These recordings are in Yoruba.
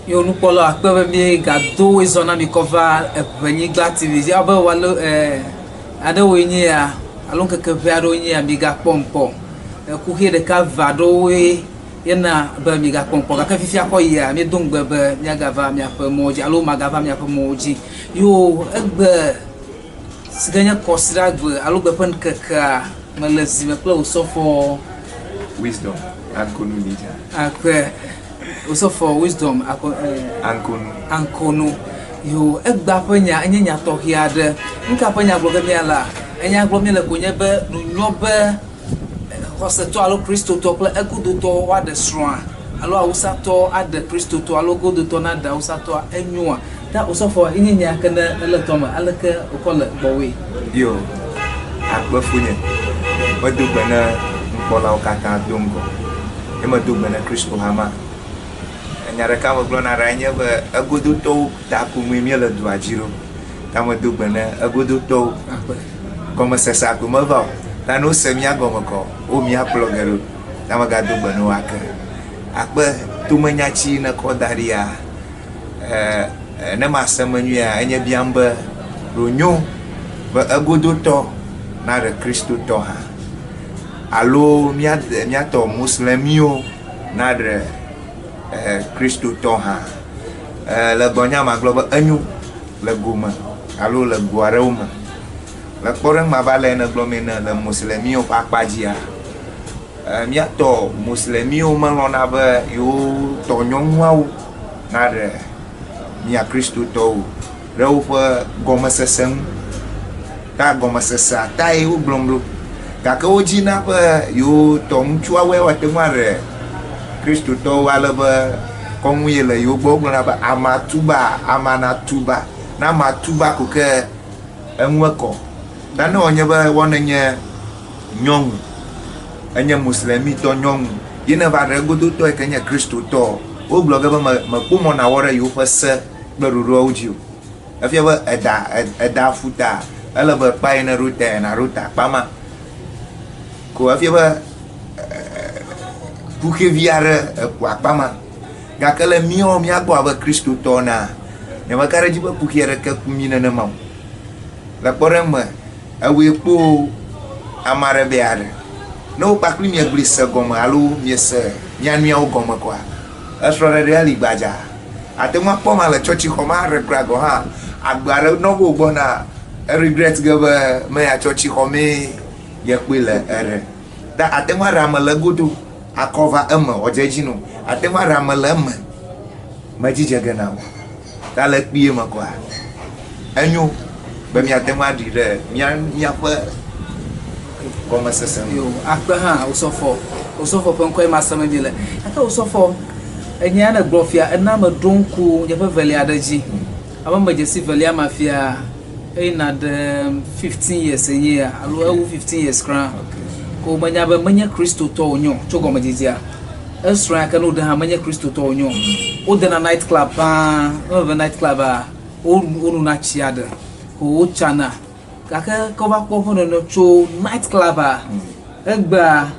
Yo nu polo akpe mi gado izona mi cover Ewenyigba TV. Ya ba walo ada wenye ya alon keke pe ado nyi ya mi ga pompo. Ku he de ka vado we yana ba mi ga pompo. Ka fifi akoyi ya mi dongbe be mi ga va mi afa moji alo ma ga va mi afa moji. Yo egbe siganya kosira gbe alo gbe pen keka malazi me play usofo wisdom ankonu lija. Akwe also for wisdom ankono yo egba panya anya to hiade nka panya bloga mi ala anya glo mi le konye be nyobe hoseto alo Kristo to kle egudo to wa de sroa alo awusa to ade Kristo to alo godo to na da awusa to enwa da also for nya kana ele to ma aleke okole bowe yo akbafunye wadugana mpola okata dongo ema dugana Kristo hama nyara kama glona ranya ba agodo to ta ku mi le do ajiro kama do bana agodo to como se sa ku ma va ta no se mi agoma ko o mi aplogero kama ga do bana waka akba tu manyachi na ko daria na masamanu ya anya biamba ronyo ba agodo to na re Kristo to ha alo mi to muslimio na re Kristo toha la bonya magloba anyu la goma alo la guaroma la porang mabale na glomena la muslimio pakpajia mia to muslimio malona ba yo to nyongwau na de mia Kristo to rau pa goma seseng ta goma sesa tai u blomlo ka ko jina pa yo to mchua we wa temare Kristo to wala ba konwe le yo gbogbo na ba amatuba amanatuba na matuba ko ke enweko da na onye ba wonanye nyong anya muslimi to nyong yena ba regodo to e kenya Kristo to o bloga ba ma kumo na wora yo fase gbaruru audio afia ba eda futa ala ba pai na ruta pama ko afia ba puke viare kwa pama gakala mio mi agbo aba Kristo tona ne makara jiba pukiere ka kumina na mam la porema awe po amare beare no pakli mi aglisa goma alu mi se nyan mi o goma kwa asrora reali baja atema poma la chochi khoma regrago ha agbare no go bona regret gaba me a chochi khome yakwila ere da atema ramala godo akova ema ojejino atema ramalama majija gana tala kpiye makwa enyo be mi atema dire nya fa koma sesem yo akpa ha osofo penko ma sama bile aka osofo enya na glofia ena ma donku je fa veli adaji aba majesi veli amafia na de 15 years enya alo 15 years kra ko manya ba manya Kristo to onyo chogo majizia esra ka no de ha manya Kristo to onyo o de na night club over night club o na chiada o chana kaka ko ba ko no cho night club egba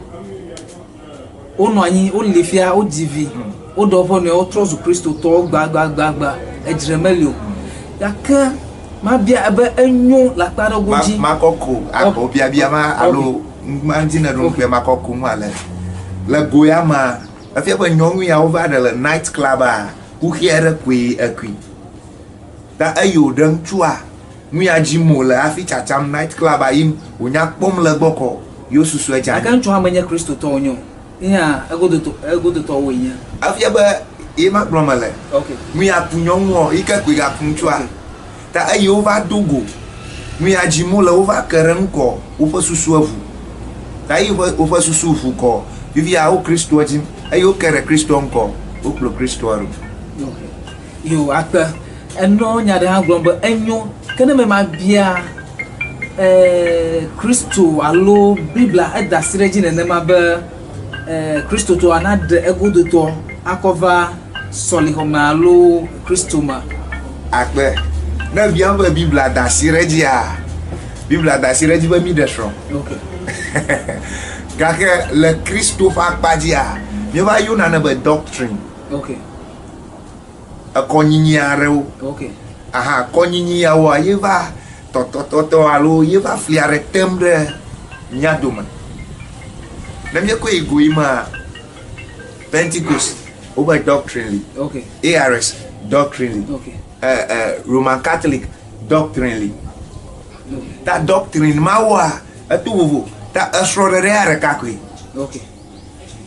o no anyi o lefia o divi o do fo no o trozo Kristo to gba ejremelio yaka ma bia ba enyo la kparo goji makoko ako bia ma alo manjina rompe makoko male la goyama afia ba nyongu ya over the night club ku hiere kwi akwi ta ayo dan chua mu ya jimo la afi chacham night club ayim onya pom la gboko yo susu eja aka ncho amanya Kristo to onyo ya agodo to wonya afia ba e ma bromale okay mu ya punyonwo ika kwi ga punchua ta ayo over dogo mu ya jimo la over karanko ufa susu avu ta ayo ufa susu ufu ko vivia o Kristo ajim ayo kere Kristo onko o pro Kristo aru okay yo akpa eno nya de ha glombo enyo kene me ma bia Kristo alo bibla eda sireji ne ma be Kristo to anade egodo to akova solihoma alo Kristo ma akpe na bia ba bibla da sireji bibla da sireji ba mi desro okay kake le Kristo fa padia me ba yuna na be doctrine okay akɔnyinyi aɖewo okay aha akɔnyinyi yawoa yeva tɔtɔtɔtɔ alo yeva fli aɖe tem ɖe mía dome ne míekɔ yi go yi ma Pentecost wobe doctrinely okay ARS doctrinely okay Roman Catholic doctrinely ta doctrine mawa etu vovo ta esrɔ̃ɖeɖe aɖe kakui okay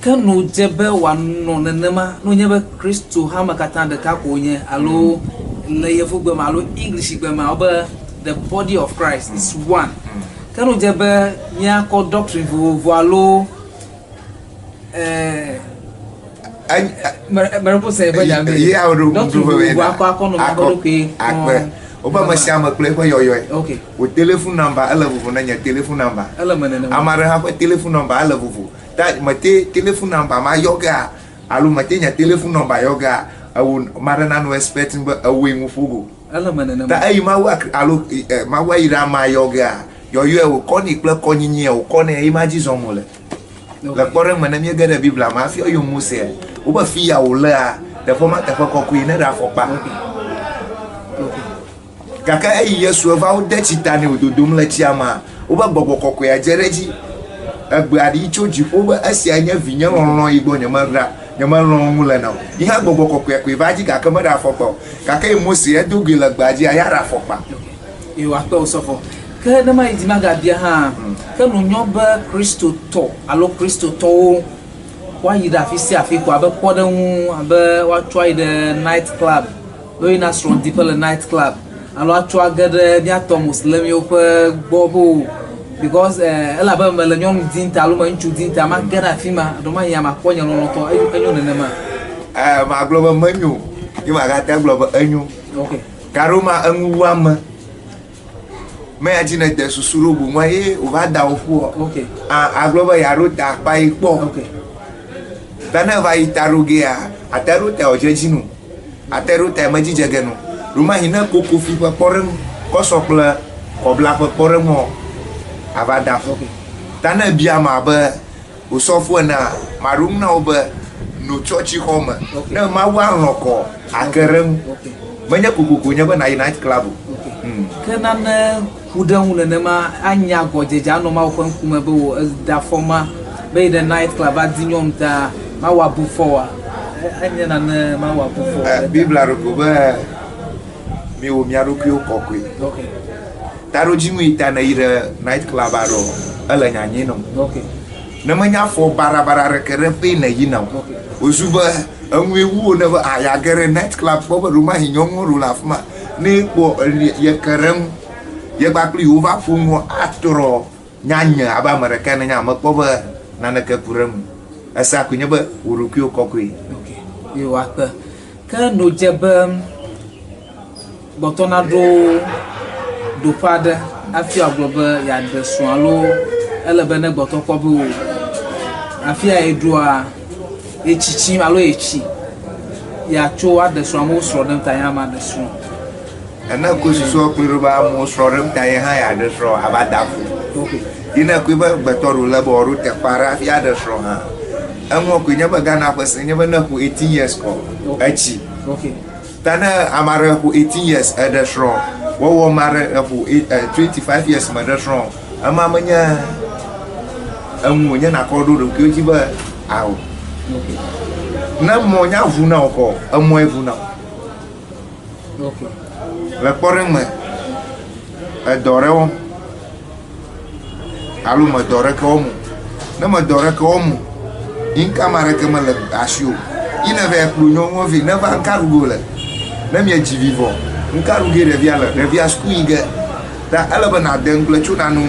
ke no dze be wano nenema no nye be Kristo hã me katã ɖeka ko nye alo le yevu gbe me alo English gbe me obe the body of Christ is one ke no dze be míakɔ doctrine vovovo alo mereko se be ya me ya ro vovovo akɔ no mabodo ke akpe oba masiame kple eƒe yɔyɔe okay wo telephone number ele vovo na nye telephone number ele menene amare ha ƒe telephone number ele vovo ta mate telephone number ma yoga alo mate nye telephone number yoga awu mare na no expecting be awu ŋu fogo ele menene ta eyi ma wa alo ma wa ira ma yoga yɔyɔe wo kɔni kple kɔnyinyi wo kɔne eyi ma dzi zɔm le le kpɔɖe me ne mi ge ɖe biblia ma fi yo mose wo be fi ya wo lea teƒe ma teƒe kɔkɔe ne ɖe afɔkpa gake eyi Yesu eva wo de tsita ne wo dodom le tsia ma wo be gbɔgbɔ kɔkɔe adze ɖe dzi egbe aɖi tso dziƒo be esia nye vinye lɔlɔ yi gbɔ nyemelɔ ŋu le na o yi hã gbɔgbɔ kɔkɔe koe va dzi gake me ɖe afɔkpa o gake Mose edo goe le gbea dzi aya ɖe afɔkpa yo akpe wo sɔfɔ ke ne ma yi dzi ma gabia hã ke no nyɔ be Kristo tɔ alo Kristo tɔwo woayi ɖe afi sia afi ko abe kpɔɖeŋu abe woatsɔ yi ɖe night club be yina srɔ̃ɖiƒe le night club alo atsɔ age ɖe míatɔ Muslimiwo ƒe gbɔ bo because elabe me le nyɔnu dinta alo me ŋutsu dinta ma ge ɖe afi ma ɖo ma yi amakpɔ nye lɔlɔtɔ enyo nenema magblɔ be menyo yi magate gblɔ be enyo okay karo ma eŋuwame me ya dzi ne de susu ɖo bu ma ye wova da wo ƒu okay agblɔ be yaɖo ta akpa yi kpɔ okay ta ne va yi ta ɖo gea ate ɖo ta wòdze dzi nu ate ɖo ta me dzidze ge nu ɖoma yi ne kokofi ƒe kpɔɖeŋu kɔsɔ kple kɔbla ƒe kpɔɖeŋu ava da fɔ ta ne bia ma be wòsɔfo ena maɖo ŋu na wo be no tsɔtsi xɔ me ne mawu alɔ kɔ ake ɖe ŋu menye kokoko nye be na yi night club ke nane ƒu ɖe ŋu nenema anya gɔdzedze anɔ mawo ƒe ŋkume be wo da fɔma be yi ɖe night club adi nyɔnu ta mawu abu fɔ wa enye nane mawu abu fɔ biblia ɖo ko be miwo mia ɖokuiwo kɔkɔe ta ɖo dzi ŋui ta ne yi ɖe night club aɖo ele nyanyi nɔ ne menya fɔ barabara ɖeke ɖe ƒe ne yi na o wozu be eŋue wu ne be aya ge ɖe night club kpɔ be ɖoma hi nyɔnuwo ɖo le afi ma ne kpɔ ye ke ɖe ŋu ye kpakpli yiwo va ƒo ŋu atrɔ nyanye abe ame ɖeka ne nya me kpɔ be naneke ku ɖe ŋu esa koe nye be wo ɖokuiwo kɔkɔe yo akpe ke no dze be gbɔtɔna ɖo ɖoƒe aɖe afi agblɔ be yeaɖe srɔ̃ alo ele be ne gbɔtɔ kpɔ be o afi ya yeɖoa etsitsi alo etsi yeatso aɖe srɔ̃ amewo srɔ̃ ɖem ta ya ma ɖe srɔ̃ ene ko susu kpli ɖo be amewo srɔ̃ ɖem ta ye hã yeaɖe srɔ̃ ava da ƒo yi ne koe be gbetɔ ɖo le be wòɖo teƒe aɖe afi aɖe srɔ̃ hã eŋua koe nye be Ghana ƒe se nye be ne ƒo 18 years kɔ etsi ta ne ame aɖe ƒo 18 years eɖe srɔ̃ wɔwɔ ame aɖe ƒo 25 years me ɖe srɔ̃ ema menye eŋu nye nakɔ ɖo ɖokuiwo dzi be awo ne mɔ nya vu na wo kɔ emɔe vu na wo le kpɔɖeŋu me edɔ ɖe wɔm alo me dɔ ɖeke wɔm ne me dɔ ɖeke wɔm ŋka ma ɖeke mele asi o yi ne va kplo nyɔnuwo vi ne va ŋka ɖugo le ne mie dzi vivɔ ŋka ɖuge ɖevia le ɖevia suku yi ge ta ele be nade ŋgble tso nanu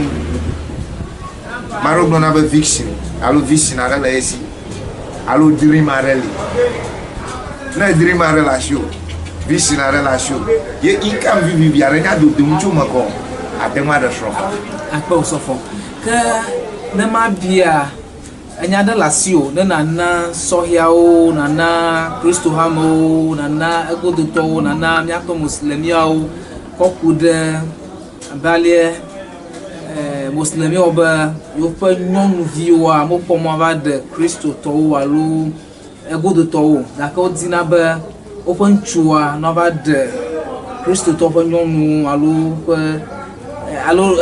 maɖo gblɔna be victim alo victim aɖe le esi alo dream aɖe li ne dream aɖe le asi o victim aɖe le asi o ye ŋka vivivi aɖe nya dodom tso me kɔ ate ŋu aɖe srɔ̃ akpe wo sɔfɔ ke ne ma bia enya ɖe le asi o ne nana sɔhiawo nana Kristo hamewo nana egodotɔwo nana míaƒe Muslimiawo kɔku ɖe abalie Muslimiawo be yewoƒe nyɔnuviwoa mokpɔ mɔ va ɖe Kristotɔwo alo egodotɔwo gake wodina be open chua nova de Christo top nyonu alo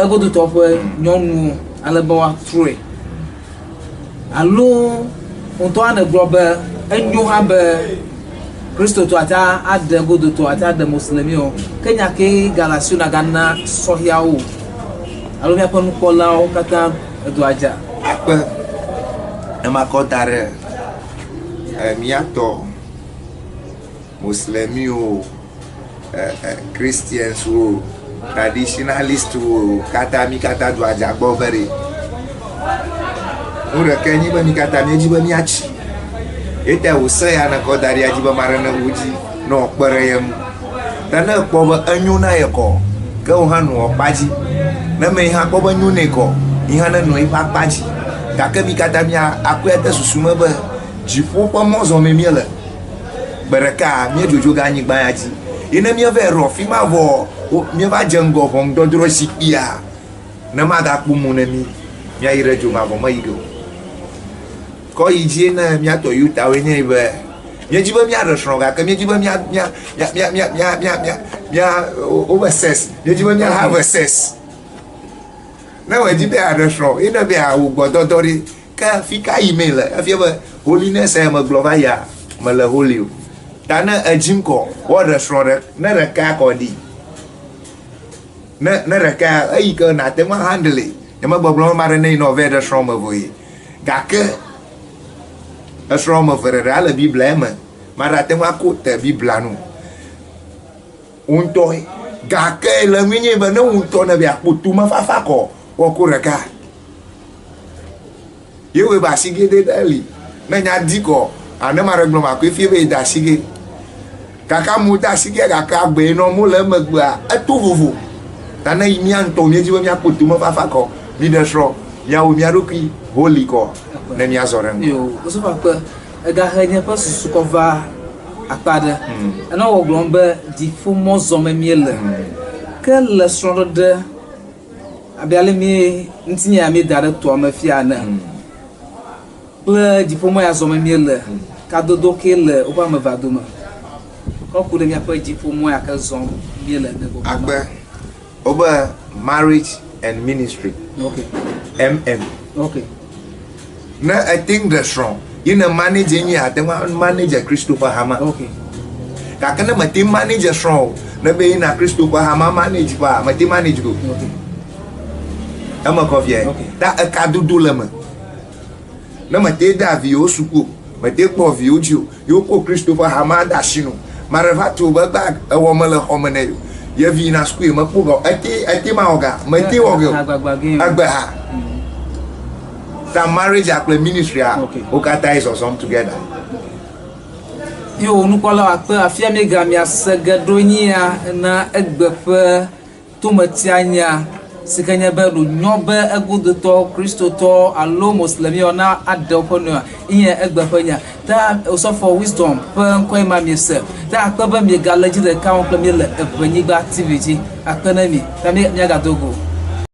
ego do top nyonu alabawa true alo onto ana global enyo ha be Christo to ata ade go do to ata de muslimi o kenya ke galasio na gana sohia o alo mi apon kola o kata do aja apa na makotare miato muslimi o Christians o traditionalist o kata mi kata do aja gbo bere ora kenyi ba mi kata mi jiba mi achi ete o se ya na ko dari ajiba marana uji no kpere yam dana ko ba anyu na ye ko ga o hanu o paji na me ha ko ba nyu ne ko iha na no ipa paji ka ke mi kata mi akwete susuma ba jipo pa mozo me miele bereka mi jojo ga anyi gba yaji ina mi ve ro fi ma vo mi va jengo bon dodro sikia na ma ga kpumu na mi ire jo ma vo ma igo ko ije na mi ato yuta we ne be mi jiba mi arashon ga ka mi jiba mi overseas mi jiba mi have access na we jibe arashon ina be a ugbododori ka fika email afia ba holiness am global ya mala holy tana ajinko wa restaurant na raka ko di na raka ai ka na te ma handle ya ma boblo mare nei no ve restaurant ma voi ga ke restaurant ma fer la bible ma mara te ma ko te bible anu unto ga ke la minye ba na unto na bia putuma fa ko wa ko raka yewe ba sige de dali na nya diko ana mara glo ma ko fie be da sige kaka mu da sige kaka gbe no mu le magba eto vovo tana mi anto mi jiwe mi apotuma fa ko mi de sro ya o mi aroki holy ko na mi azoren yo so fa pa ga hanya pa su ko va apada ana wo glomba di fu mo zo me miele que le sro de abiale mi ntinya mi dare to ma fia na le di fu mo ya zo me miele ka dodo ke le o ba me va doma ko ku de mi apa di fu mo ya ka zo miele de go agba oba marriage and ministry. Okay. MM. Okay. Now I think that's wrong. You know managing ya, the manager Christopher Hama. Okay. Kakana mati manager strong. Na be na Christopher Hama manage ba, mati manage go. Okay. Ama kofie. Okay. Da akadudu lama. Na mati da vio suku, mati ko vio ju. Yo ko Christopher Hama da shino. Marava to ba ba e wo mala homene. Ya vi na school ma ko ati ma oga mati oga agba the marriage and ministry okata is awesome together yo nu kola akpa afia me ga mi asagadonya na egbepe tomatianya sikanya ba do nyobe egudoto kristoto allo muslimi ona adopono iye egbepenya ta also for wisdom pen ko ma mi se ta akpa ba mi ga leji de ka on pe mi le Ewenyigba TV ji akpa na mi ta mi ga dogo